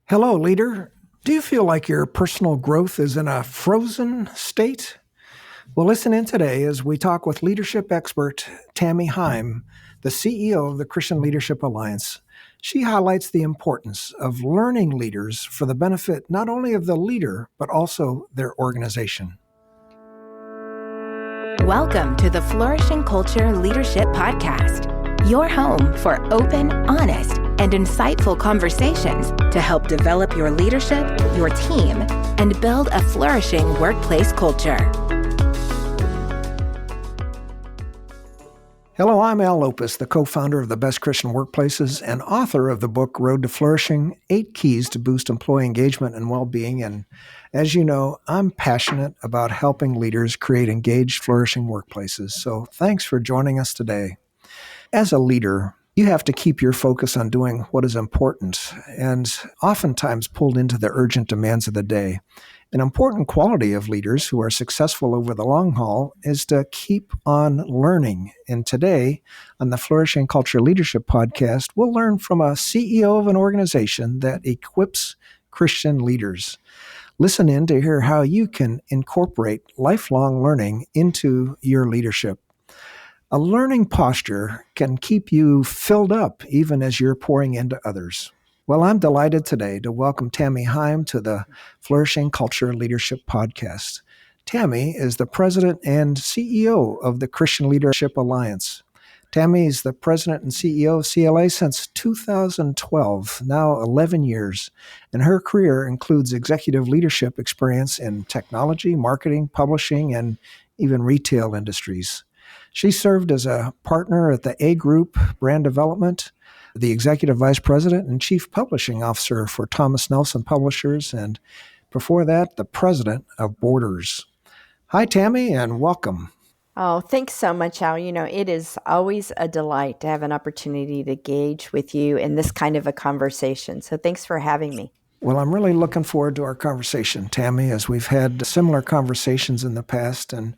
Hello, leader. Do you feel like your personal growth is in a frozen state? Well, listen in today as we talk with leadership expert Tami Heim, the CEO of the Christian Leadership Alliance. She highlights the importance of learning leaders for the benefit not only of the leader, but also their organization. Welcome to the Flourishing Culture Leadership Podcast, your home for open, honest, and insightful conversations to help develop your leadership, your team, and build a flourishing workplace culture. Hello, I'm Al Lopez, the co-founder of the Best Christian Workplaces and author of the book Road to Flourishing, 8 Keys to Boost Employee Engagement and Well-Being. And as you know, I'm passionate about helping leaders create engaged, flourishing workplaces. So thanks for joining us today. As a leader, you have to keep your focus on doing what is important and oftentimes pulled into the urgent demands of the day. An important quality of leaders who are successful over the long haul is to keep on learning. And today, on the Flourishing Culture Leadership Podcast, we'll learn from a CEO of an organization that equips Christian leaders. Listen in to hear how you can incorporate lifelong learning into your leadership. A learning posture can keep you filled up even as you're pouring into others. Well, I'm delighted today to welcome Tami Heim to the Flourishing Culture Leadership Podcast. Tami is the president and CEO of the Christian Leadership Alliance. Tami is the president and CEO of CLA since 2012, now 11 years, and her career includes executive leadership experience in technology, marketing, publishing, and even retail industries. She served as a partner at the A Group Brand Development, the executive vice president and chief publishing officer for Thomas Nelson Publishers, and before that, the president of Borders. Hi, Tami, and welcome. Oh, thanks so much, Al. It is always a delight to have an opportunity to engage with you in this kind of a conversation. So thanks for having me. Well, I'm really looking forward to our conversation, Tami, as we've had similar conversations in the past. And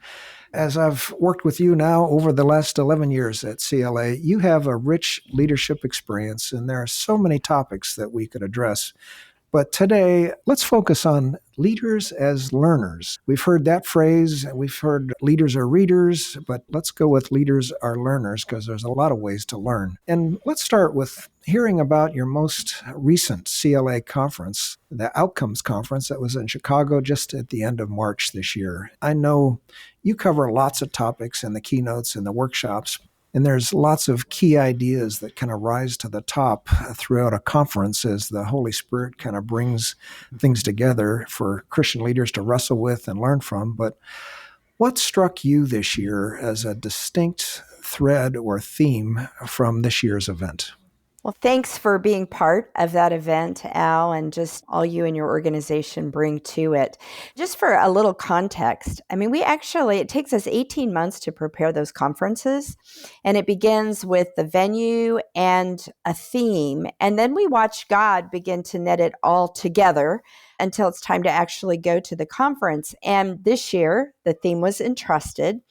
as I've worked with you now over the last 11 years at CLA, you have a rich leadership experience, and there are so many topics that we could address. But today, let's focus on leaders as learners. We've heard that phrase, we've heard leaders are readers, but let's go with leaders are learners because there's a lot of ways to learn. And let's start with hearing about your most recent CLA conference, the Outcomes Conference that was in Chicago just at the end of March this year. I know you cover lots of topics in the keynotes and the workshops, and there's lots of key ideas that kind of rise to the top throughout a conference as the Holy Spirit kind of brings things together for Christian leaders to wrestle with and learn from. But what struck you this year as a distinct thread or theme from this year's event? Well, thanks for being part of that event, Al, and just all you and your organization bring to it. Just for a little context, it takes us 18 months to prepare those conferences, and it begins with the venue and a theme, and then we watch God begin to knit it all together until it's time to actually go to the conference. And this year, the theme was entrusted.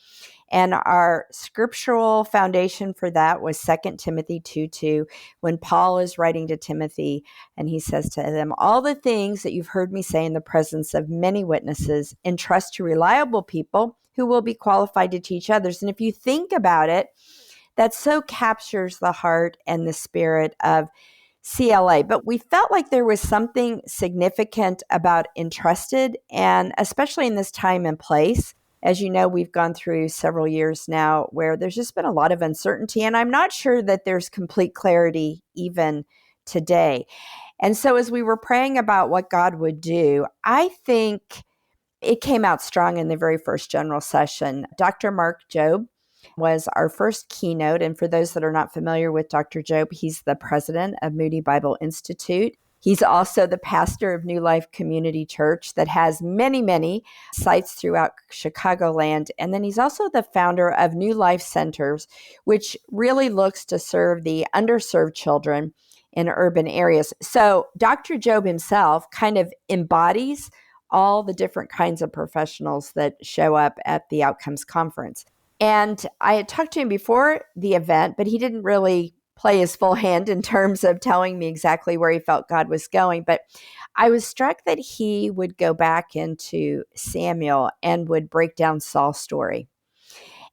And our scriptural foundation for that was 2 Timothy 2:2, when Paul is writing to Timothy, and he says to them, all the things that you've heard me say in the presence of many witnesses, entrust to reliable people who will be qualified to teach others. And if you think about it, that so captures the heart and the spirit of CLA. But we felt like there was something significant about entrusted, and especially in this time and place. As you know, we've gone through several years now where there's just been a lot of uncertainty, and I'm not sure that there's complete clarity even today. And so as we were praying about what God would do, I think it came out strong in the very first general session. Dr. Mark Jobe was our first keynote. And for those that are not familiar with Dr. Jobe, he's the president of Moody Bible Institute. He's also the pastor of New Life Community Church that has many, many sites throughout Chicagoland. And then he's also the founder of New Life Centers, which really looks to serve the underserved children in urban areas. So Dr. Jobe himself kind of embodies all the different kinds of professionals that show up at the Outcomes Conference. And I had talked to him before the event, but he didn't really play his full hand in terms of telling me exactly where he felt God was going. But I was struck that he would go back into Samuel and would break down Saul's story.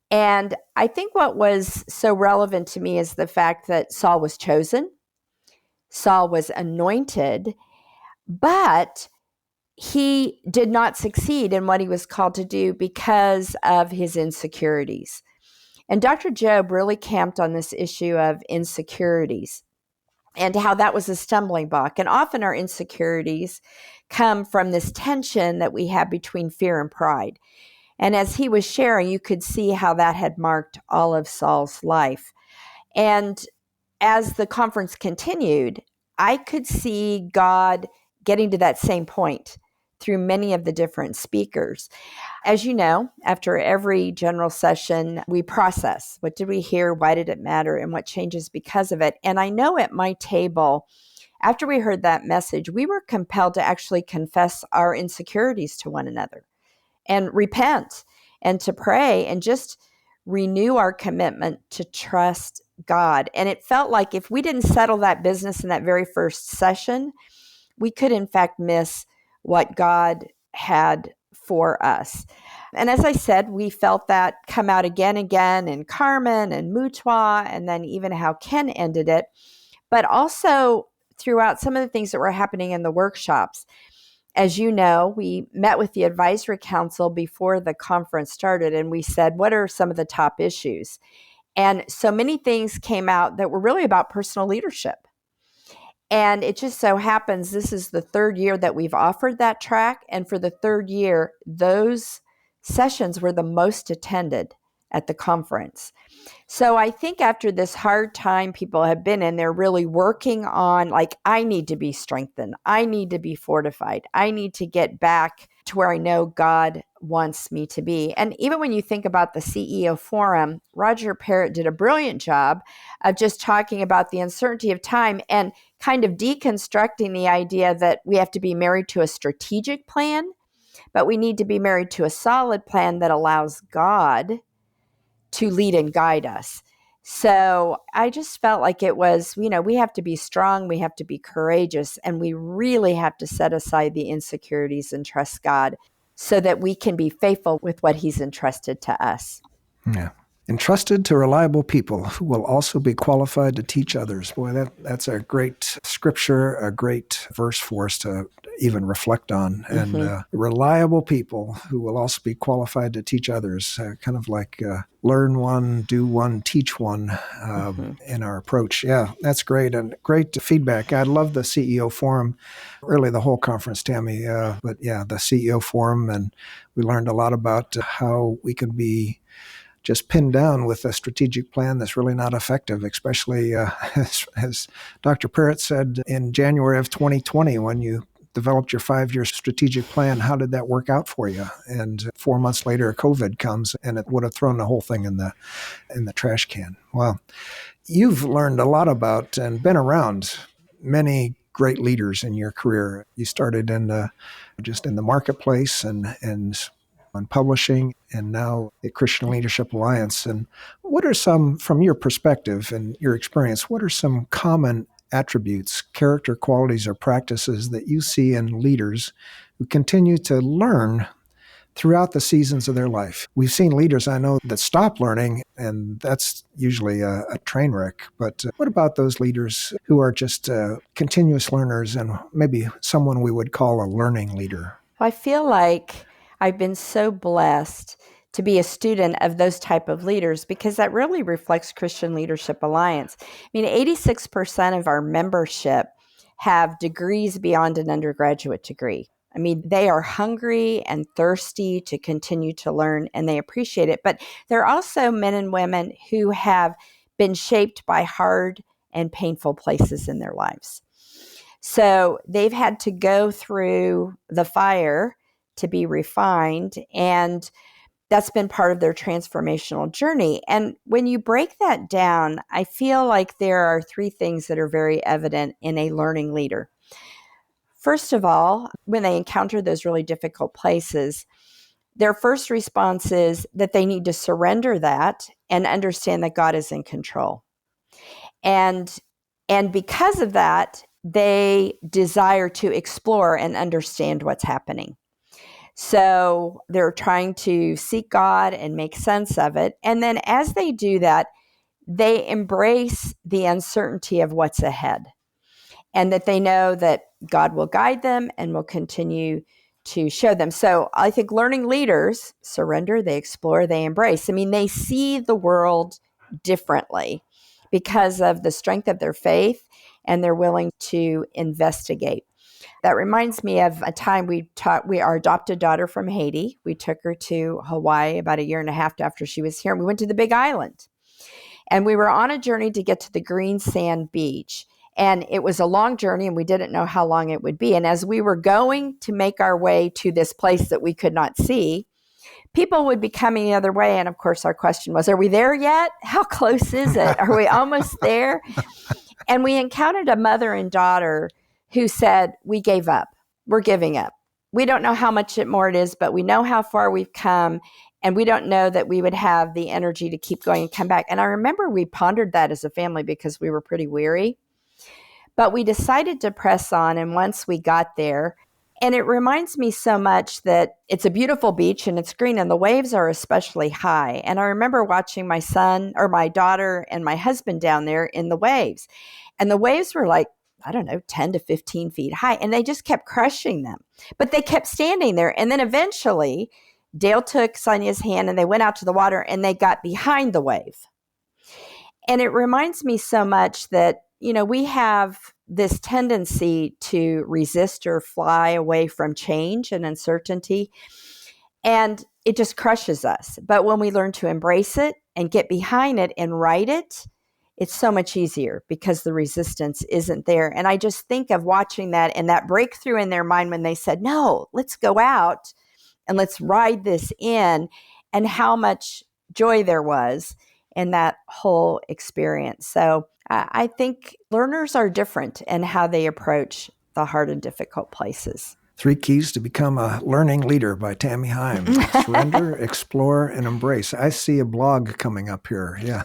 And I think what was so relevant to me is the fact that Saul was chosen, Saul was anointed, but he did not succeed in what he was called to do because of his insecurities. And Dr. Job really camped on this issue of insecurities and how that was a stumbling block. And often our insecurities come from this tension that we have between fear and pride. And as he was sharing, you could see how that had marked all of Saul's life. And as the conference continued, I could see God getting to that same point through many of the different speakers. As you know, after every general session, we process. What did we hear? Why did it matter? And what changes because of it? And I know at my table, after we heard that message, we were compelled to actually confess our insecurities to one another and repent and to pray and just renew our commitment to trust God. And it felt like if we didn't settle that business in that very first session, we could in fact miss what God had for us. And as I said, we felt that come out again and again in Carmen and Mutwa, and then even how Ken ended it, but also throughout some of the things that were happening in the workshops. As you know, we met with the advisory council before the conference started, and we said, what are some of the top issues? And so many things came out that were really about personal leadership. And it just so happens this is the third year that we've offered that track. And for the third year, those sessions were the most attended at the conference. So I think after this hard time people have been in, they're really working on, like, I need to be strengthened. I need to be fortified. I need to get back to where I know God wants me to be. And even when you think about the CEO Forum, Roger Parrott did a brilliant job of just talking about the uncertainty of time and kind of deconstructing the idea that we have to be married to a strategic plan, but we need to be married to a solid plan that allows God to lead and guide us. So I just felt like it was, we have to be strong, we have to be courageous, and we really have to set aside the insecurities and trust God so that we can be faithful with what He's entrusted to us. Yeah. Entrusted to reliable people who will also be qualified to teach others. Boy, that's a great scripture, a great verse for us to even reflect on. And reliable people who will also be qualified to teach others, kind of like learn one, do one, teach one in our approach. Yeah, that's great. And great feedback. I love the CEO Forum, really the whole conference, Tami. But yeah, the CEO Forum. And we learned a lot about how we can be just pinned down with a strategic plan that's really not effective, especially as Dr. Parrott said in January of 2020 when you developed your 5-year strategic plan. How did that work out for you? And 4 months later, COVID comes and it would have thrown the whole thing in the trash can. Well, you've learned a lot about and been around many great leaders in your career. You started in just in the marketplace and on publishing, and now at Christian Leadership Alliance. And what are some, from your perspective and your experience, what are some common attributes, character qualities, or practices that you see in leaders who continue to learn throughout the seasons of their life? We've seen leaders, I know, that stop learning, and that's usually a train wreck. But what about those leaders who are just continuous learners and maybe someone we would call a learning leader? I feel like I've been so blessed to be a student of those type of leaders because that really reflects Christian Leadership Alliance. I mean, 86% of our membership have degrees beyond an undergraduate degree. I mean, they are hungry and thirsty to continue to learn, and they appreciate it. But there are also men and women who have been shaped by hard and painful places in their lives. So they've had to go through the fire to be refined, and that's been part of their transformational journey. And when you break that down, I feel like there are 3 things that are very evident in a learning leader. First of all, when they encounter those really difficult places, their first response is that they need to surrender that and understand that God is in control. And because of that, they desire to explore and understand what's happening. So they're trying to seek God and make sense of it. And then as they do that, they embrace the uncertainty of what's ahead, and that they know that God will guide them and will continue to show them. So I think learning leaders surrender, they explore, they embrace. I mean, they see the world differently because of the strength of their faith, and they're willing to investigate. That reminds me of a time our adopted daughter from Haiti. We took her to Hawaii about a year and a half after she was here. And we went to the Big Island, and we were on a journey to get to the green sand beach. And it was a long journey, and we didn't know how long it would be. And as we were going to make our way to this place that we could not see, people would be coming the other way. And of course, our question was, are we there yet? How close is it? Are we almost there? And we encountered a mother and daughter who said, we gave up. We're giving up. We don't know how much more it is, but we know how far we've come. And we don't know that we would have the energy to keep going and come back. And I remember we pondered that as a family because we were pretty weary. But we decided to press on. And once we got there, and it reminds me so much that it's a beautiful beach and it's green and the waves are especially high. And I remember watching my son or my daughter and my husband down there in the waves. And the waves were like, I don't know, 10 to 15 feet high. And they just kept crushing them. But they kept standing there. And then eventually Dale took Sonia's hand and they went out to the water and they got behind the wave. And it reminds me so much that, we have this tendency to resist or fly away from change and uncertainty. And it just crushes us. But when we learn to embrace it and get behind it and ride it, it's so much easier because the resistance isn't there. And I just think of watching that and that breakthrough in their mind when they said, no, let's go out and let's ride this in, and how much joy there was in that whole experience. So I think learners are different in how they approach the hard and difficult places. 3 Keys to Become a Learning Leader by Tami Heim. Surrender, explore, and embrace. I see a blog coming up here. Yeah.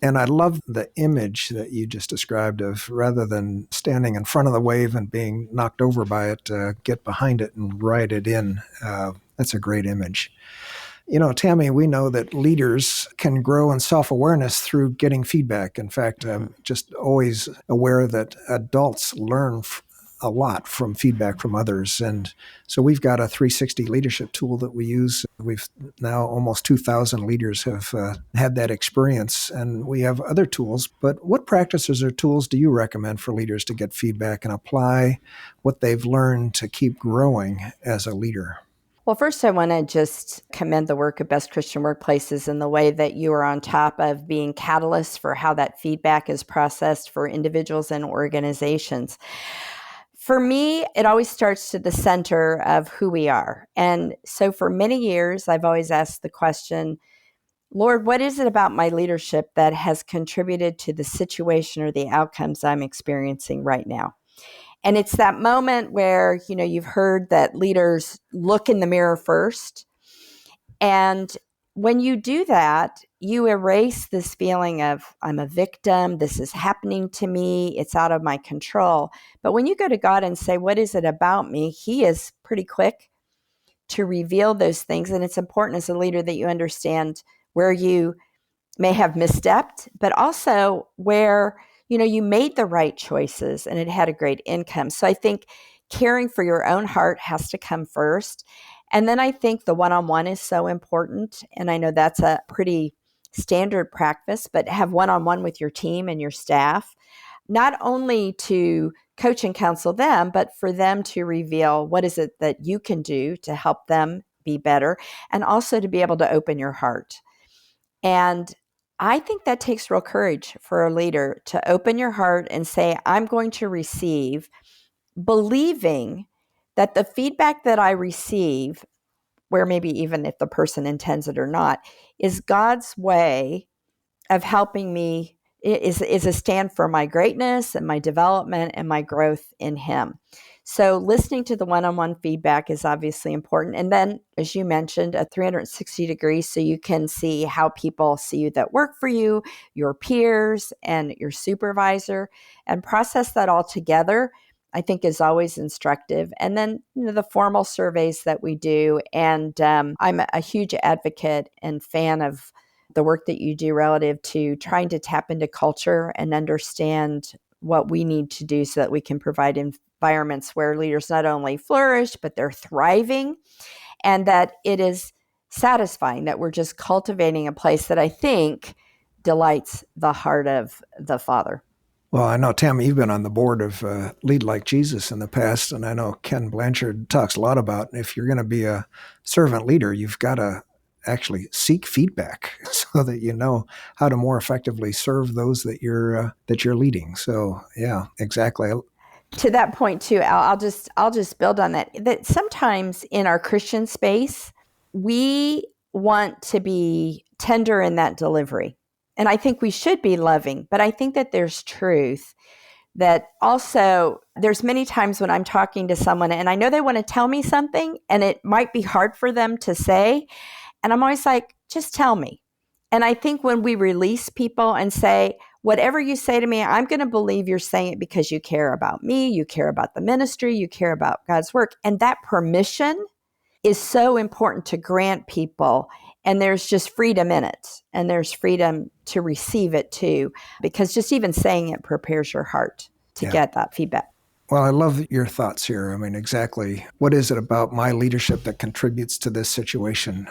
And I love the image that you just described of, rather than standing in front of the wave and being knocked over by it, get behind it and ride it in. That's a great image. Tami, we know that leaders can grow in self-awareness through getting feedback. In fact, I'm just always aware that adults learn a lot from feedback from others. And so we've got a 360 leadership tool that we use. We've now almost 2,000 leaders have had that experience, and we have other tools. But what practices or tools do you recommend for leaders to get feedback and apply what they've learned to keep growing as a leader? Well, first, I want to just commend the work of Best Christian Workplaces and the way that you are on top of being catalysts for how that feedback is processed for individuals and organizations. For me, it always starts to the center of who we are. And so for many years, I've always asked the question, Lord, what is it about my leadership that has contributed to the situation or the outcomes I'm experiencing right now? And it's that moment where, you've heard that leaders look in the mirror first. And when you do that, you erase this feeling of, I'm a victim, this is happening to me, it's out of my control. But when you go to God and say, what is it about me? He is pretty quick to reveal those things. And it's important as a leader that you understand where you may have misstepped, but also where you made the right choices and it had a great income. So I think caring for your own heart has to come first. And then I think the one-on-one is so important. And I know that's a pretty standard practice, but have one-on-one with your team and your staff, not only to coach and counsel them, but for them to reveal what is it that you can do to help them be better, and also to be able to open your heart. And I think that takes real courage for a leader to open your heart and say, I'm going to receive, believing that the feedback that I receive, where maybe even if the person intends it or not, is God's way of helping me is a stand for my greatness and my development and my growth in him. So listening to the one-on-one feedback is obviously important. And then, as you mentioned, a 360 degrees so you can see how people see you that work for you, your peers, and your supervisor, and process that all together, I think is always instructive. And then, the formal surveys that we do. And I'm a huge advocate and fan of the work that you do relative to trying to tap into culture and understand what we need to do so that we can provide environments where leaders not only flourish, but they're thriving, and that it is satisfying, that we're just cultivating a place that I think delights the heart of the Father. Well, I know, Tami, you've been on the board of Lead Like Jesus in the past, and I know Ken Blanchard talks a lot about if you're going to be a servant leader, you've got to actually seek feedback so that you know how to more effectively serve those that you're leading. So, yeah, exactly. To that point too, Al, I'll just build on that. That sometimes in our Christian space, we want to be tender in that delivery. And I think we should be loving, but I think that there's truth that also there's many times when I'm talking to someone and I know they want to tell me something and it might be hard for them to say. And I'm always like, just tell me. And I think when we release people and say, whatever you say to me, I'm going to believe you're saying it because you care about me, you care about the ministry, you care about God's work. And that permission is so important to grant people. And there's just freedom in it. And there's freedom to receive it too, because just even saying it prepares your heart to get that feedback. Well, I love your thoughts here. I mean, exactly. What is it about my leadership that contributes to this situation?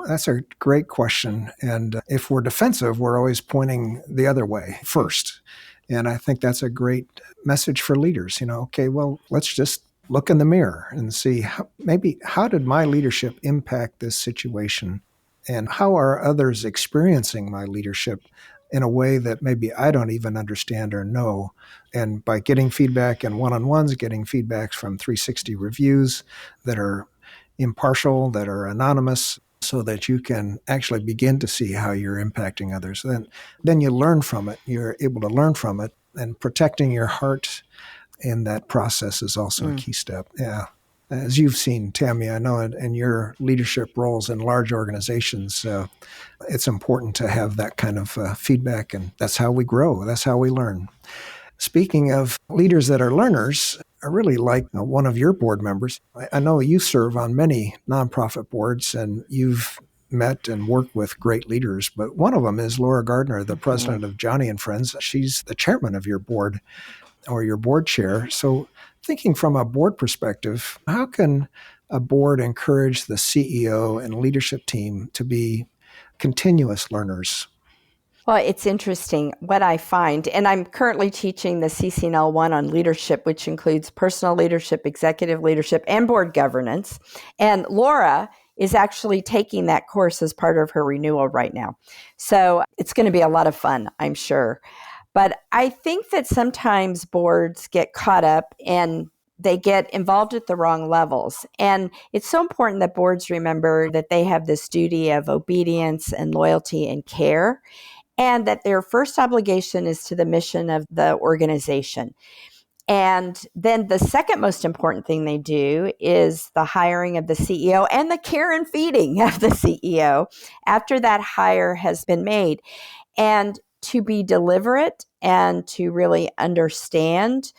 That's a great question. And if we're defensive, we're always pointing the other way first. And I think that's a great message for leaders. Okay, well, let's just look in the mirror and see how did my leadership impact this situation? And how are others experiencing my leadership in a way that maybe I don't even understand or know? And by getting feedback and one-on-ones, getting feedbacks from 360 reviews that are impartial, that are anonymous, so that you can actually begin to see how you're impacting others. Then you learn from it. You're able to learn from it, and protecting your heart in that process is also a key step. Yeah. As you've seen, Tami, I know in your leadership roles in large organizations, it's important to have that kind of feedback, and that's how we grow. That's how we learn. Speaking of leaders that are learners, I really like one of your board members. I know you serve on many nonprofit boards, and you've met and worked with great leaders, but one of them is Laura Gardner, the president of Johnny and Friends. She's the chairman of your board, or your board chair. So thinking from a board perspective, how can a board encourage the CEO and leadership team to be continuous learners? Well, it's interesting what I find, and I'm currently teaching the CCNL 1 on leadership, which includes personal leadership, executive leadership, and board governance. And Laura is actually taking that course as part of her renewal right now. So it's going to be a lot of fun, I'm sure. But I think that sometimes boards get caught up and they get involved at the wrong levels. And it's so important that boards remember that they have this duty of obedience and loyalty and care, and that their first obligation is to the mission of the organization. And then the second most important thing they do is the hiring of the CEO and the care and feeding of the CEO after that hire has been made. And to be deliberate and to really understand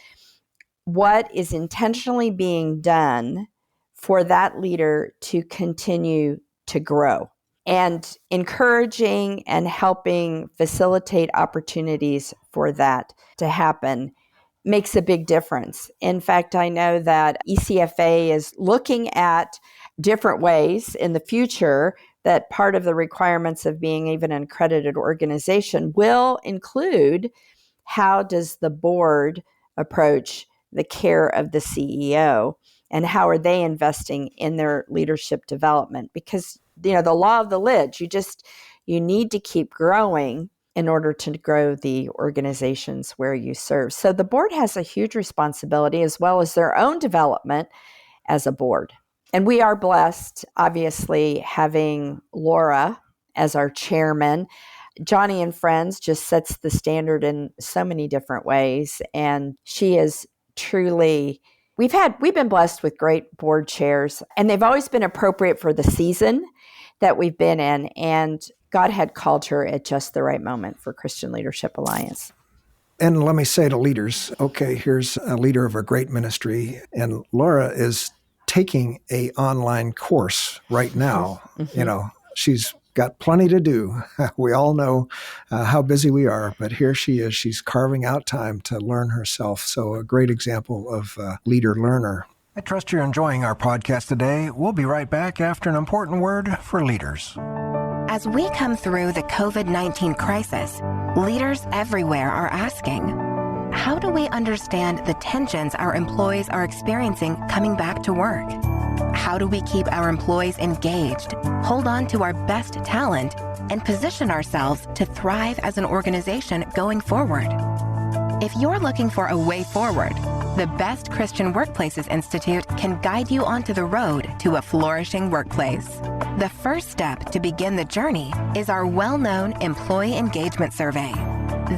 what is intentionally being done for that leader to continue to grow, and encouraging and helping facilitate opportunities for that to happen makes a big difference. In fact, I know that ECFA is looking at different ways in the future that part of the requirements of being even an accredited organization will include how does the board approach the care of the CEO, and how are they investing in their leadership development? Because, the law of the lid, you need to keep growing in order to grow the organizations where you serve. So the board has a huge responsibility as well as their own development as a board. And we are blessed, obviously, having Laura as our chairman. Johnny and Friends just sets the standard in so many different ways. And she is truly, we've been blessed with great board chairs, and they've always been appropriate for the season that we've been in. And God had called her at just the right moment for Christian Leadership Alliance. And let me say to leaders, okay, here's a leader of a great ministry, and Laura is taking a online course right now. Mm-hmm. She's got plenty to do. We all know how busy we are, but here she is. She's carving out time to learn herself. So a great example of leader-learner. I trust you're enjoying our podcast today. We'll be right back after an important word for leaders. As we come through the COVID-19 crisis, leaders everywhere are asking, how do we understand the tensions our employees are experiencing coming back to work? How do we keep our employees engaged, hold on to our best talent, and position ourselves to thrive as an organization going forward? If you're looking for a way forward, the Best Christian Workplaces Institute can guide you onto the road to a flourishing workplace. The first step to begin the journey is our well-known employee engagement survey.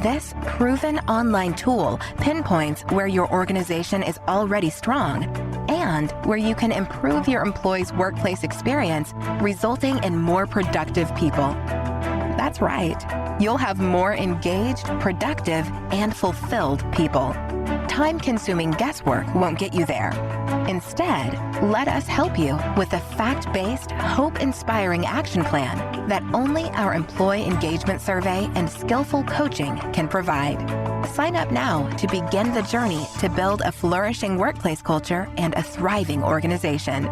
This proven online tool pinpoints where your organization is already strong and where you can improve your employees' workplace experience, resulting in more productive people. That's right. You'll have more engaged, productive, and fulfilled people. Time-consuming guesswork won't get you there. Instead, let us help you with a fact-based, hope-inspiring action plan that only our employee engagement survey and skillful coaching can provide. Sign up now to begin the journey to build a flourishing workplace culture and a thriving organization.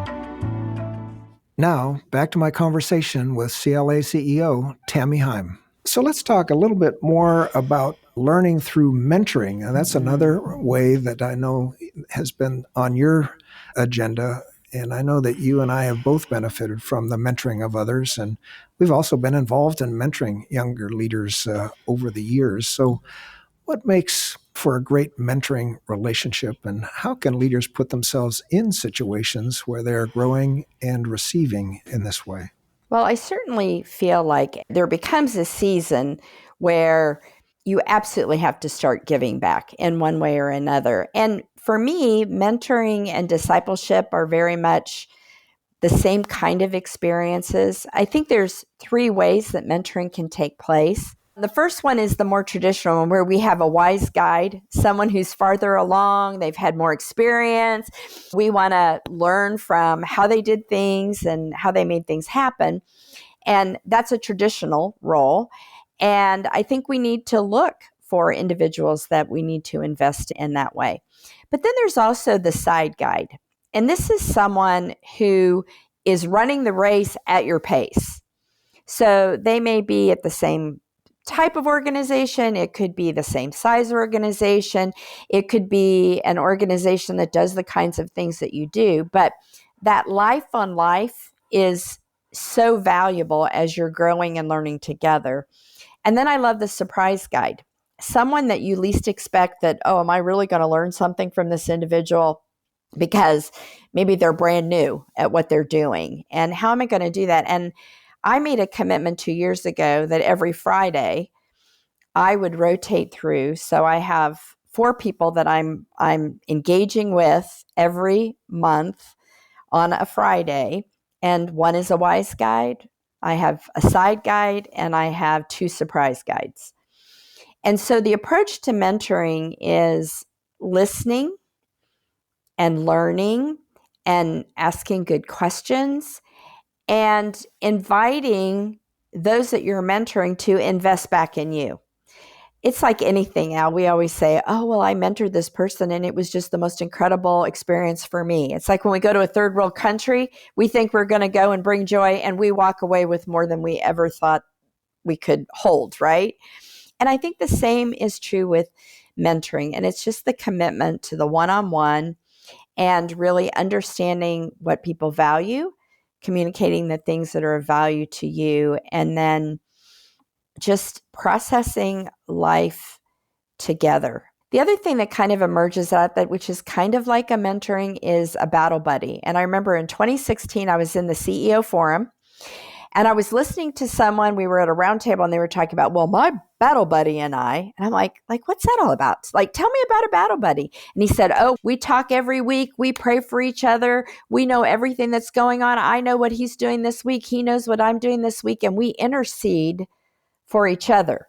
Now, back to my conversation with CLA CEO Tami Heim. So let's talk a little bit more about learning through mentoring. And that's another way that I know has been on your agenda. And I know that you and I have both benefited from the mentoring of others. And we've also been involved in mentoring younger leaders over the years. So what makes for a great mentoring relationship, and how can leaders put themselves in situations where they're growing and receiving in this way? Well, I certainly feel like there becomes a season where you absolutely have to start giving back in one way or another. And for me, mentoring and discipleship are very much the same kind of experiences. I think there's three ways that mentoring can take place. The first one is the more traditional one, where we have a wise guide, someone who's farther along, they've had more experience. We want to learn from how they did things and how they made things happen. And that's a traditional role. And I think we need to look for individuals that we need to invest in that way. But then there's also the side guide. And this is someone who is running the race at your pace. So they may be at the same type of organization. It could be the same size organization. It could be an organization that does the kinds of things that you do. But that life on life is so valuable as you're growing and learning together. And then I love the surprise guide. Someone that you least expect that, oh, am I really going to learn something from this individual? Because maybe they're brand new at what they're doing. And how am I going to do that? And I made a commitment 2 years ago that every Friday I would rotate through. So I have 4 people that I'm engaging with every month on a Friday. And one is a wise guide. I have a side guide, and I have 2 surprise guides. And so the approach to mentoring is listening and learning and asking good questions and inviting those that you're mentoring to invest back in you. It's like anything, Al. We always say, oh, well, I mentored this person and it was just the most incredible experience for me. It's like when we go to a third world country, we think we're going to go and bring joy, and we walk away with more than we ever thought we could hold, right? And I think the same is true with mentoring. And it's just the commitment to the one-on-one and really understanding what people value, communicating the things that are of value to you, and then just processing life together. The other thing that kind of emerges out of that, which is kind of like a mentoring, is a battle buddy. And I remember in 2016, I was in the CEO forum, And I was listening to someone, we were at a round table and they were talking about, well, my battle buddy and I, and I'm like, what's that all about? Like, tell me about a battle buddy. And he said, oh, we talk every week. We pray for each other. We know everything that's going on. I know what he's doing this week. He knows what I'm doing this week. And we intercede for each other.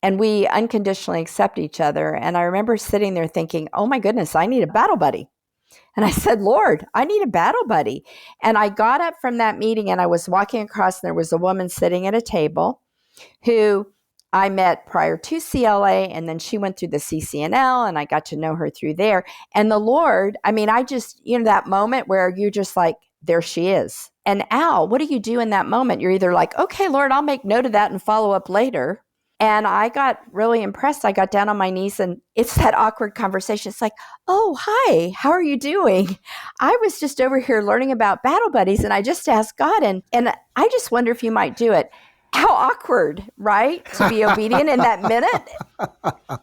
And we unconditionally accept each other. And I remember sitting there thinking, oh my goodness, I need a battle buddy. And I said, Lord, I need a battle buddy. And I got up from that meeting and I was walking across, and there was a woman sitting at a table who I met prior to CLA, and then she went through the CCNL, and I got to know her through there. And the Lord, I mean, I just, that moment where you're just like, there she is. And Al, what do you do in that moment? You're either like, okay, Lord, I'll make note of that and follow up later. And I got really impressed. I got down on my knees, and it's that awkward conversation. It's like, oh, hi, how are you doing? I was just over here learning about battle buddies, and I just asked God, and I just wonder if you might do it. How awkward, right? To be obedient in that minute.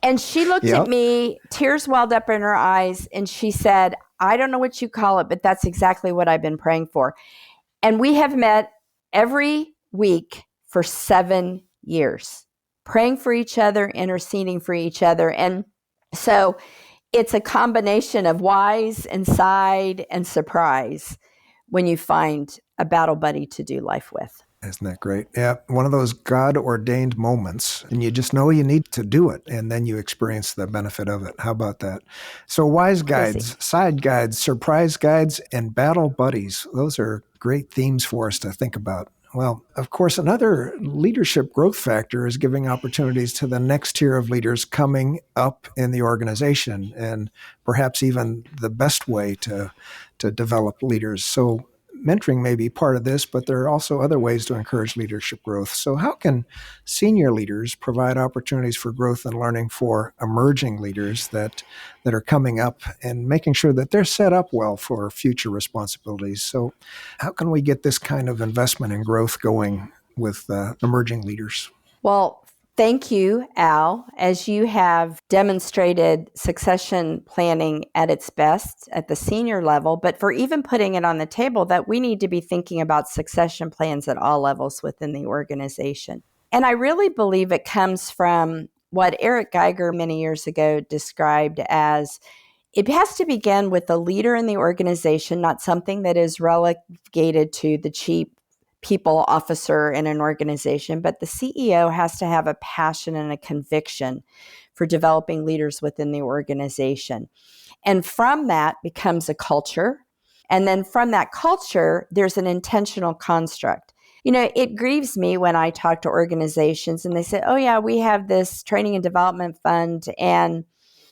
And she looked at me, tears welled up in her eyes, and she said, I don't know what you call it, but that's exactly what I've been praying for. And we have met every week for 7 years. Praying for each other, interceding for each other. And so it's a combination of wise and side and surprise when you find a battle buddy to do life with. Isn't that great? Yeah, one of those God-ordained moments, and you just know you need to do it, and then you experience the benefit of it. How about that? So wise guides, side guides, surprise guides, and battle buddies. Those are great themes for us to think about. Well, of course, another leadership growth factor is giving opportunities to the next tier of leaders coming up in the organization, and perhaps even the best way to develop leaders. So mentoring may be part of this, but there are also other ways to encourage leadership growth. So how can senior leaders provide opportunities for growth and learning for emerging leaders that are coming up, and making sure that they're set up well for future responsibilities? So how can we get this kind of investment and growth going with emerging leaders? Well, thank you, Al, as you have demonstrated succession planning at its best at the senior level, but for even putting it on the table that we need to be thinking about succession plans at all levels within the organization. And I really believe it comes from what Eric Geiger many years ago described as, it has to begin with the leader in the organization, not something that is relegated to the chief people officer in an organization, but the CEO has to have a passion and a conviction for developing leaders within the organization. And from that becomes a culture. And then from that culture, there's an intentional construct. It grieves me when I talk to organizations and they say, oh yeah, we have this training and development fund and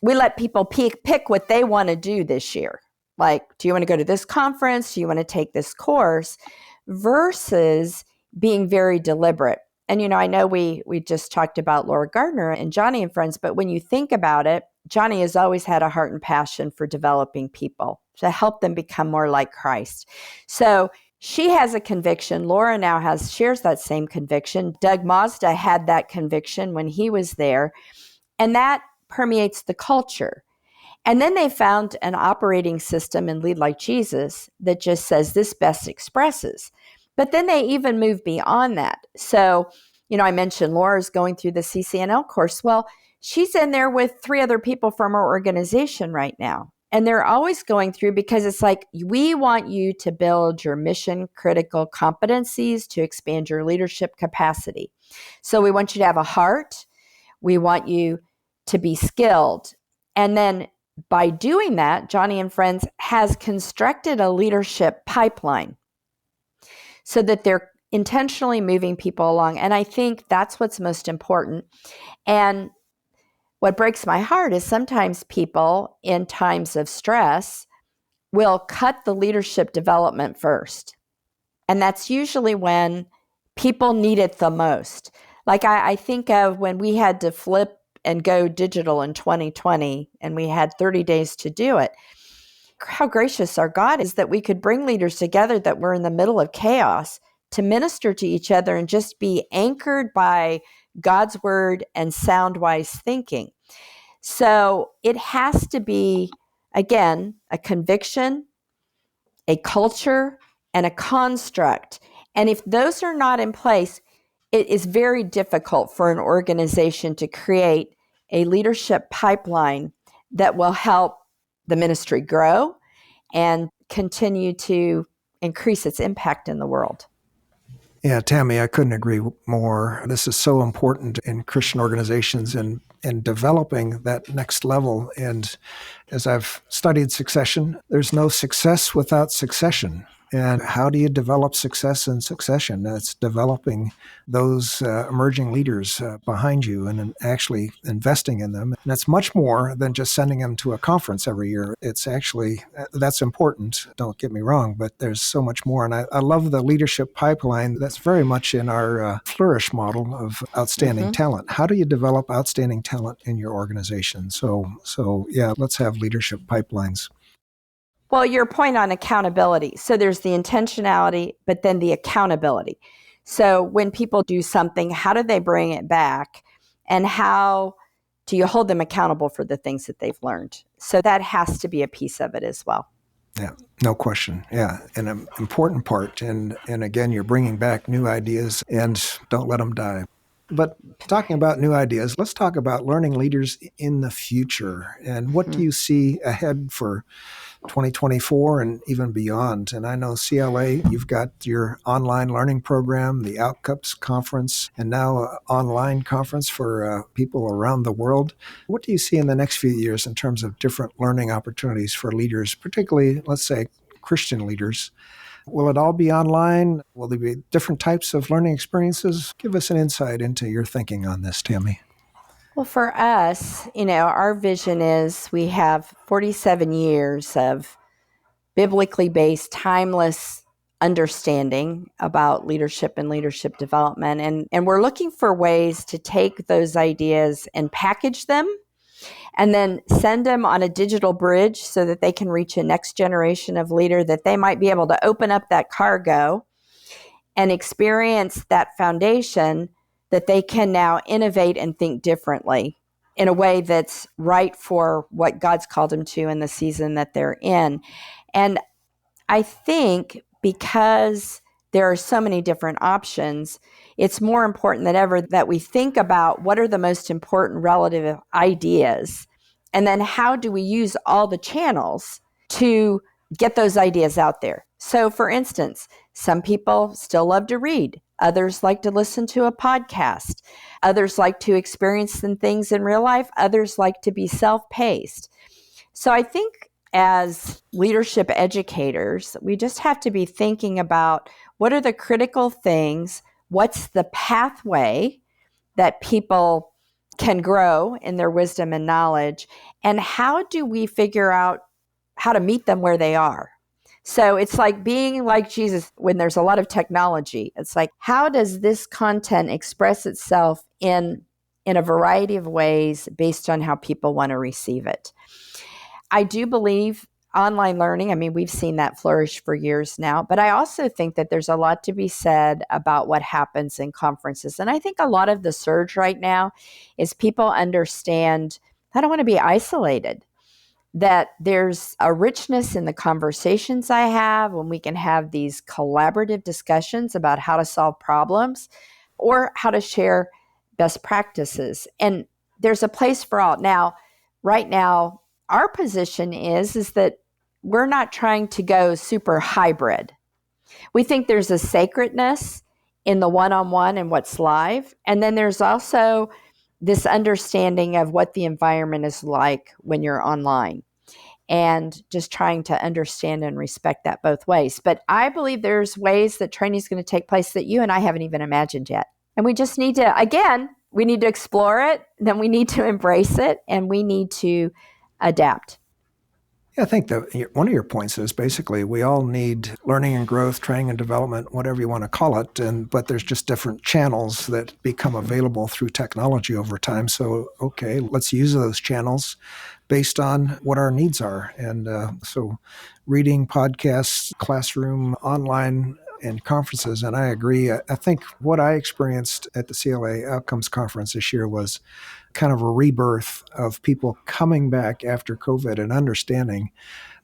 we let people pick what they want to do this year. Like, do you want to go to this conference? Do you want to take this course? Versus being very deliberate. And, I know we just talked about Laura Gardner and Johnny and Friends, but when you think about it, Johnny has always had a heart and passion for developing people to help them become more like Christ. So she has a conviction. Laura now shares that same conviction. Doug Mazda had that conviction when he was there, and that permeates the culture. And then they found an operating system in Lead Like Jesus that just says this best expresses. But then they even move beyond that. So, I mentioned Laura's going through the CCNL course. Well, she's in there with 3 other people from our organization right now. And they're always going through because it's like, we want you to build your mission critical competencies to expand your leadership capacity. So we want you to have a heart. We want you to be skilled. And then by doing that, Johnny and Friends has constructed a leadership pipeline so that they're intentionally moving people along. And I think that's what's most important. And what breaks my heart is sometimes people in times of stress will cut the leadership development first. And that's usually when people need it the most. Like I think of when we had to flip and go digital in 2020, and we had 30 days to do it. How gracious our God is that we could bring leaders together that were in the middle of chaos to minister to each other and just be anchored by God's word and sound, wise thinking. So it has to be, again, a conviction, a culture, and a construct. And if those are not in place, it is very difficult for an organization to create a leadership pipeline that will help the ministry grow and continue to increase its impact in the world. Yeah, Tammy, I couldn't agree more. This is so important in Christian organizations and developing that next level. And as I've studied succession, there's no success without succession. And how do you develop success in succession? It's developing those emerging leaders behind you and actually investing in them. And that's much more than just sending them to a conference every year. It's actually, that's important, don't get me wrong, but there's so much more. And I love the leadership pipeline. That's very much in our Flourish model of outstanding talent. How do you develop outstanding talent in your organization? So yeah, let's have leadership pipelines. Well, your point on accountability. So there's the intentionality, but then the accountability. So when people do something, how do they bring it back? And how do you hold them accountable for the things that they've learned? So that has to be a piece of it as well. Yeah, no question. Yeah, an important part. And again, you're bringing back new ideas and don't let them die. But talking about new ideas, let's talk about learning leaders in the future. And what do you see ahead for 2024 and even beyond? And I know CLA, you've got your online learning program, the Outcomes Conference, and now an online conference for people around the world. What do you see in the next few years in terms of different learning opportunities for leaders, particularly, let's say, Christian leaders? Will it all be online? Will there be different types of learning experiences? Give us an insight into your thinking on this, Tami. Well, for us, our vision is we have 47 years of biblically based, timeless understanding about leadership and leadership development. And we're looking for ways to take those ideas and package them and then send them on a digital bridge so that they can reach a next generation of leader, that they might be able to open up that cargo and experience that foundation, that they can now innovate and think differently in a way that's right for what God's called them to in the season that they're in. And I think because there are so many different options, it's more important than ever that we think about what are the most important relative ideas, and then how do we use all the channels to get those ideas out there. So for instance, some people still love to read. Others like to listen to a podcast. Others like to experience some things in real life. Others like to be self-paced. So I think as leadership educators, we just have to be thinking about what are the critical things, what's the pathway that people can grow in their wisdom and knowledge, and how do we figure out how to meet them where they are. So it's like being like Jesus when there's a lot of technology. It's like, how does this content express itself in a variety of ways based on how people want to receive it? I do believe online learning, we've seen that flourish for years now, but I also think that there's a lot to be said about what happens in conferences. And I think a lot of the surge right now is people understand, I don't want to be isolated, that there's a richness in the conversations I have when we can have these collaborative discussions about how to solve problems or how to share best practices. And there's a place for all. Now, right now, our position is that we're not trying to go super hybrid. We think there's a sacredness in the one-on-one and what's live. And then there's also this understanding of what the environment is like when you're online, and just trying to understand and respect that both ways. But I believe there's ways that training is going to take place that you and I haven't even imagined yet. And we just need to, again, we need to explore it, then we need to embrace it, and we need to adapt. Yeah, I think that one of your points is basically we all need learning and growth, training and development, whatever you want to call it, but there's just different channels that become available through technology over time. So, okay, let's use those channels based on what our needs are. And so reading, podcasts, classroom, online, and conferences. And I agree. I think what I experienced at the CLA Outcomes Conference this year was kind of a rebirth of people coming back after COVID and understanding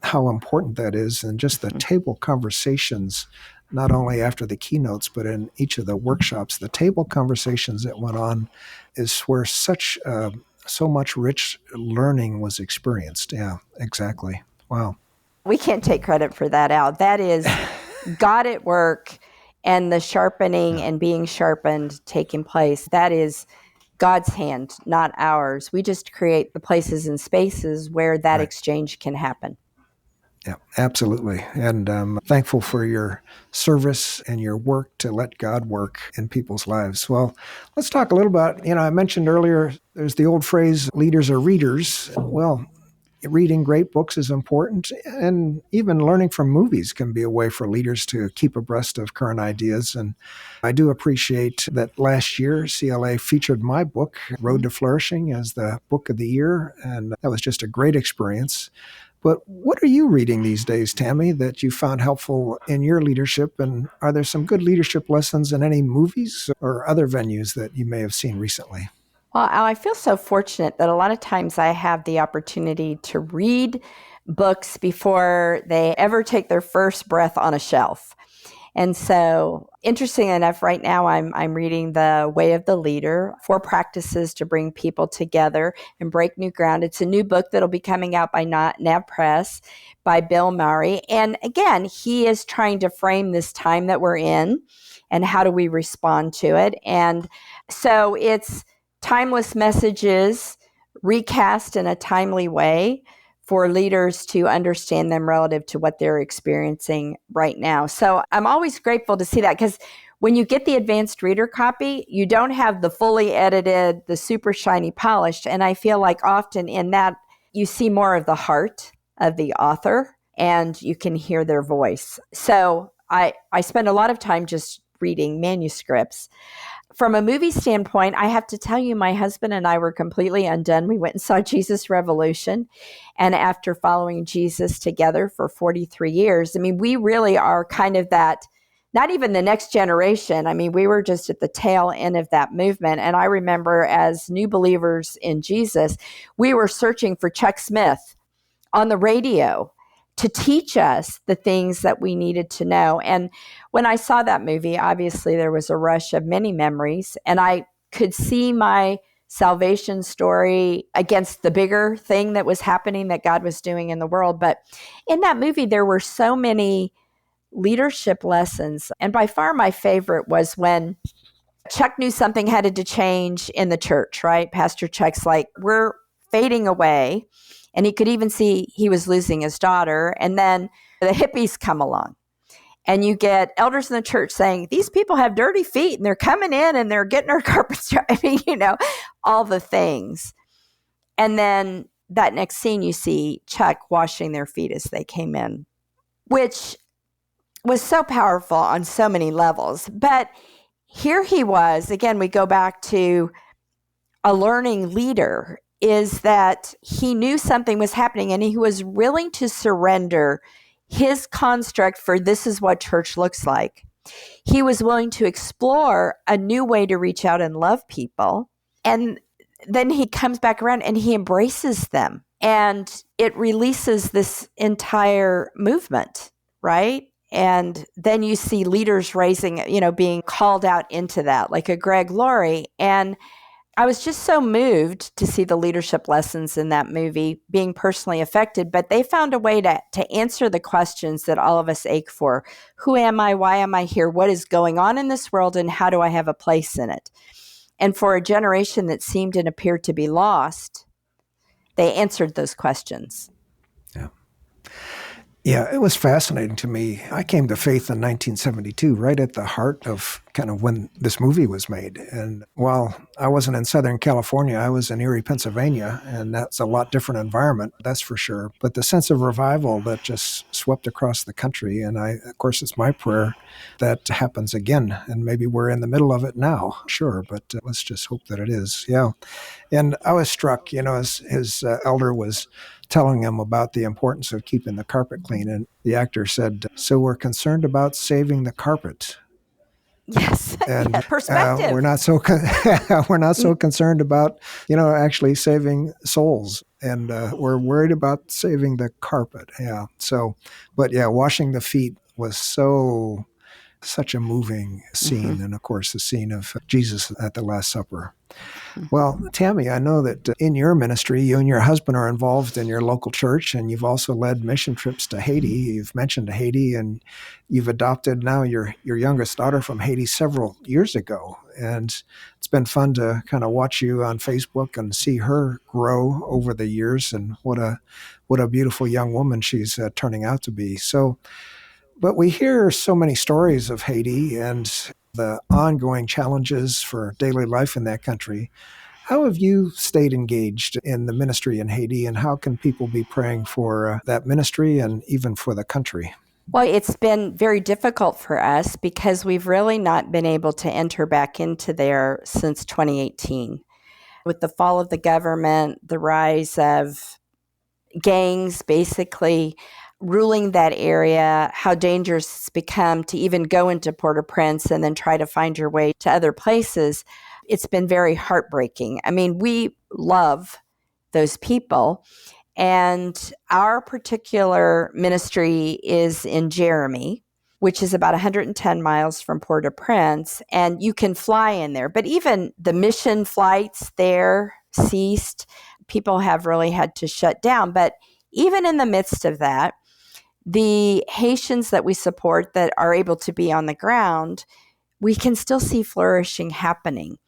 how important that is, and just the table conversations not only after the keynotes, but in each of the workshops, the table conversations that went on is where so much rich learning was experienced. Yeah, exactly. Wow. We can't take credit for that, Al. That is God at work and the sharpening Yeah, and being sharpened taking place. That is God's hand, not ours. We just create the places and spaces where that right. exchange can happen. Yeah, absolutely. And I'm thankful for your service and your work to let God work in people's lives. Well, let's talk a little about, I mentioned earlier, there's the old phrase, leaders are readers. Well, reading great books is important, and even learning from movies can be a way for leaders to keep abreast of current ideas. And I do appreciate that last year CLA featured my book, Road to Flourishing, as the book of the year, and that was just a great experience. But what are you reading these days, Tami, that you found helpful in your leadership? And are there some good leadership lessons in any movies or other venues that you may have seen recently? Well, Al, I feel so fortunate that a lot of times I have the opportunity to read books before they ever take their first breath on a shelf. And so, interesting enough, right now I'm reading The Way of the Leader, 4 practices to bring people together and break new ground. It's a new book that'll be coming out by NAV Press by Bill Murray. And again, he is trying to frame this time that we're in and how do we respond to it. And so it's timeless messages recast in a timely way for leaders to understand them relative to what they're experiencing right now. So I'm always grateful to see that, because when you get the advanced reader copy, you don't have the fully edited, the super shiny polished. And I feel like often in that, you see more of the heart of the author and you can hear their voice. So I spend a lot of time just reading manuscripts. From a movie standpoint, I have to tell you, my husband and I were completely undone. We went and saw Jesus Revolution. And after following Jesus together for 43 years, I mean, we really are kind of that, not even the next generation. I mean, we were just at the tail end of that movement. And I remember as new believers in Jesus, we were searching for Chuck Smith on the radio to teach us the things that we needed to know. And when I saw that movie, obviously there was a rush of many memories, and I could see my salvation story against the bigger thing that was happening that God was doing in the world. But in that movie, there were so many leadership lessons. And by far my favorite was when Chuck knew something had to change in the church, right? Pastor Chuck's like, we're fading away. And he could even see he was losing his daughter. And then the hippies come along. And you get elders in the church saying, these people have dirty feet and they're coming in and they're getting our carpets dry. I mean, all the things. And then that next scene, you see Chuck washing their feet as they came in, which was so powerful on so many levels. But here he was, again, we go back to a learning leader, is that he knew something was happening and he was willing to surrender his construct for this is what church looks like. He was willing to explore a new way to reach out and love people. And then he comes back around and he embraces them. And it releases this entire movement, right? And then you see leaders raising, being called out into that, like a Greg Laurie. And I was just so moved to see the leadership lessons in that movie being personally affected, but they found a way to answer the questions that all of us ache for. Who am I? Why am I here? What is going on in this world? And how do I have a place in it? And for a generation that seemed and appeared to be lost, they answered those questions. Yeah. Yeah, it was fascinating to me. I came to faith in 1972, right at the heart of kind of when this movie was made. And while I wasn't in Southern California, I was in Erie, Pennsylvania, and that's a lot different environment, that's for sure. But the sense of revival that just swept across the country, and of course, it's my prayer that happens again. And maybe we're in the middle of it now, sure, but let's just hope that it is. Yeah. And I was struck, as his elder was telling him about the importance of keeping the carpet clean. And the actor said, so we're concerned about saving the carpet. Yes, And yeah, perspective. we're not so we're not so concerned about actually saving souls, and we're worried about saving the carpet. Yeah. So, but yeah, washing the feet was so Such a moving Hmm. scene. And of course, the scene of Jesus at the Last Supper. Well, Tami, I know that in your ministry, you and your husband are involved in your local church, and you've also led mission trips to Haiti. You've mentioned Haiti, and you've adopted now your youngest daughter from Haiti several years ago. And it's been fun to kind of watch you on Facebook and see her grow over the years, and what a beautiful young woman she's turning out to be. So, but we hear so many stories of Haiti and the ongoing challenges for daily life in that country. How have you stayed engaged in the ministry in Haiti, and how can people be praying for that ministry and even for the country? Well, it's been very difficult for us because we've really not been able to enter back into there since 2018. With the fall of the government, the rise of gangs basically ruling that area, how dangerous it's become to even go into Port-au-Prince and then try to find your way to other places, it's been very heartbreaking. I mean, we love those people. And our particular ministry is in Jeremy, which is about 110 miles from Port-au-Prince, and you can fly in there. But even the mission flights there ceased. People have really had to shut down. But even in the midst of that, the Haitians that we support that are able to be on the ground, we can still see flourishing happening.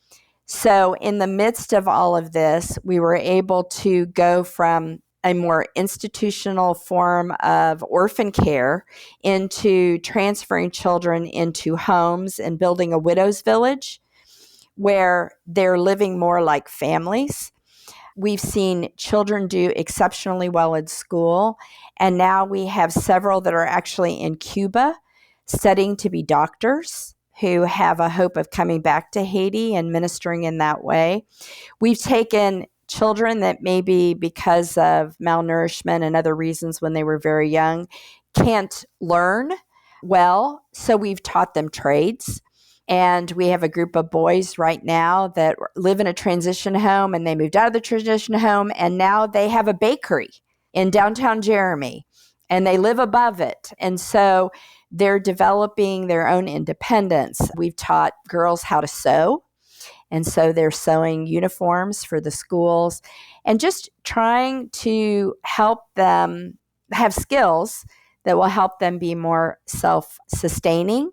So, in the midst of all of this, we were able to go from a more institutional form of orphan care into transferring children into homes and building a widow's village where they're living more like families. We've seen children do exceptionally well in school, and now we have several that are actually in Cuba studying to be doctors who have a hope of coming back to Haiti and ministering in that way. We've taken children that maybe because of malnourishment and other reasons when they were very young can't learn well, so we've taught them trades. And we have a group of boys right now that live in a transition home, and they moved out of the transition home, and now they have a bakery in downtown Jeremy, and they live above it. And so they're developing their own independence. We've taught girls how to sew, and so they're sewing uniforms for the schools and just trying to help them have skills that will help them be more self-sustaining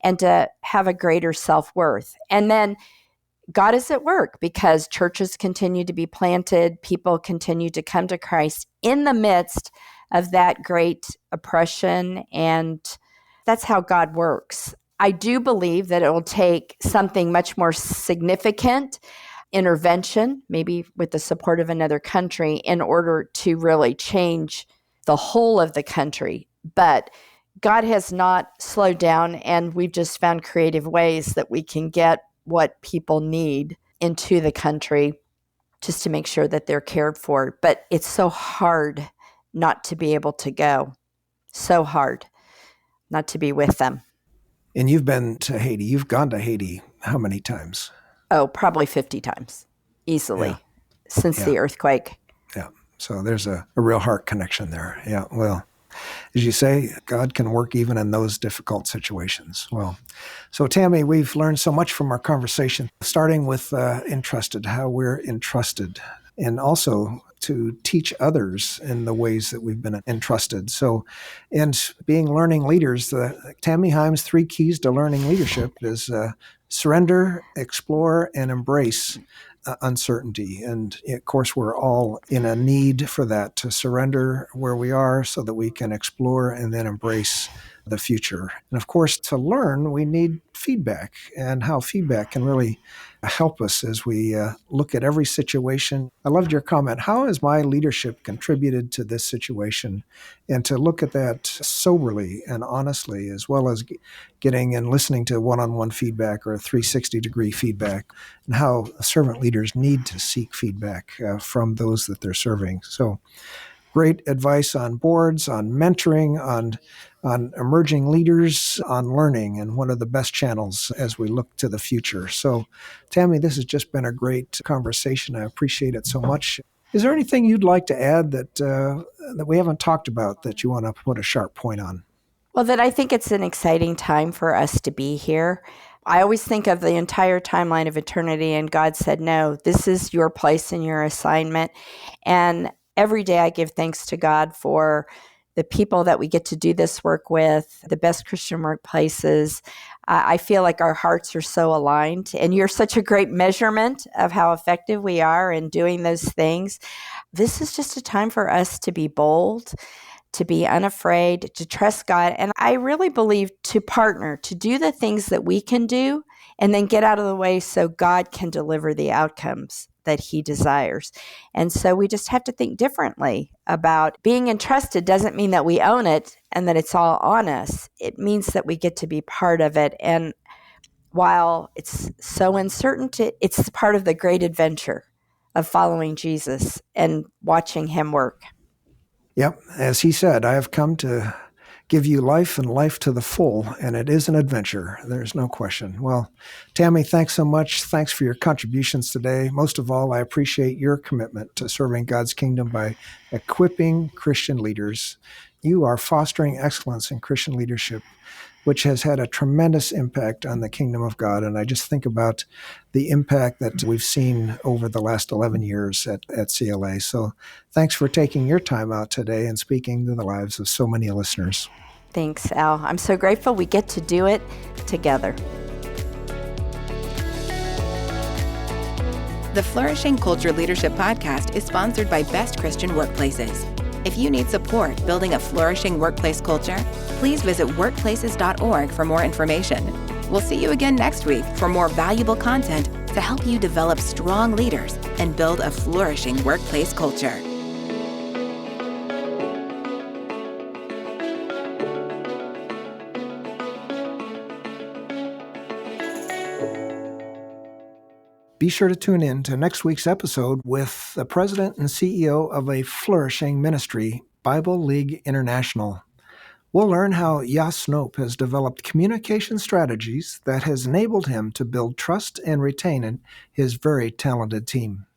and to have a greater self-worth. And then God is at work because churches continue to be planted, people continue to come to Christ in the midst of that great oppression, and that's how God works. I do believe that it will take something much more significant, intervention, maybe with the support of another country, in order to really change the whole of the country. But God has not slowed down, and we've just found creative ways that we can get what people need into the country just to make sure that they're cared for. But it's so hard not to be able to go. So hard not to be with them. And you've been to Haiti. You've gone to Haiti how many times? Oh, probably 50 times, Yeah, easily, since yeah, the earthquake. yeah. So there's a real heart connection there. Yeah, well, as you say, God can work even in those difficult situations. Well, so Tami, we've learned so much from our conversation, starting with entrusted, how we're entrusted, and also to teach others in the ways that we've been entrusted. So, and being learning leaders, Tami Heim's 3 keys to learning leadership is surrender, explore, and embrace uncertainty. And of course, we're all in a need for that, to surrender where we are so that we can explore and then embrace the future. And of course, to learn, we need feedback, and how feedback can really help us as we look at every situation. I loved your comment. How has my leadership contributed to this situation? And to look at that soberly and honestly, as well as getting and listening to one-on-one feedback or 360-degree feedback, and how servant leaders need to seek feedback from those that they're serving. So great advice on boards, on mentoring, on emerging leaders, on learning, and one of the best channels as we look to the future. So, Tami, this has just been a great conversation. I appreciate it so much. Is there anything you'd like to add that we haven't talked about that you want to put a sharp point on? Well, that I think it's an exciting time for us to be here. I always think of the entire timeline of eternity, and God said, no, this is your place and your assignment. And every day I give thanks to God for the people that we get to do this work with, the best Christian workplaces. I feel like our hearts are so aligned, and you're such a great measurement of how effective we are in doing those things. This is just a time for us to be bold, to be unafraid, to trust God. And I really believe to partner, to do the things that we can do, and then get out of the way so God can deliver the outcomes that He desires. And so we just have to think differently about being entrusted. Doesn't mean that we own it and that it's all on us. It means that we get to be part of it. And while it's so uncertain, it's part of the great adventure of following Jesus and watching Him work. Yep. As He said, I have come to give you life and life to the full, and it is an adventure. There's no question. Well, Tami, thanks so much. Thanks for your contributions today. Most of all, I appreciate your commitment to serving God's kingdom by equipping Christian leaders. You are fostering excellence in Christian leadership, which has had a tremendous impact on the kingdom of God. And I just think about the impact that we've seen over the last 11 years at CLA. So thanks for taking your time out today and speaking to the lives of so many listeners. Thanks, Al. I'm so grateful we get to do it together. The Flourishing Culture Leadership Podcast is sponsored by Best Christian Workplaces. If you need support building a flourishing workplace culture, please visit workplaces.org for more information. We'll see you again next week for more valuable content to help you develop strong leaders and build a flourishing workplace culture. Be sure to tune in to next week's episode with the president and CEO of a flourishing ministry, Bible League International. We'll learn how Jas Snope has developed communication strategies that has enabled him to build trust and retain his very talented team.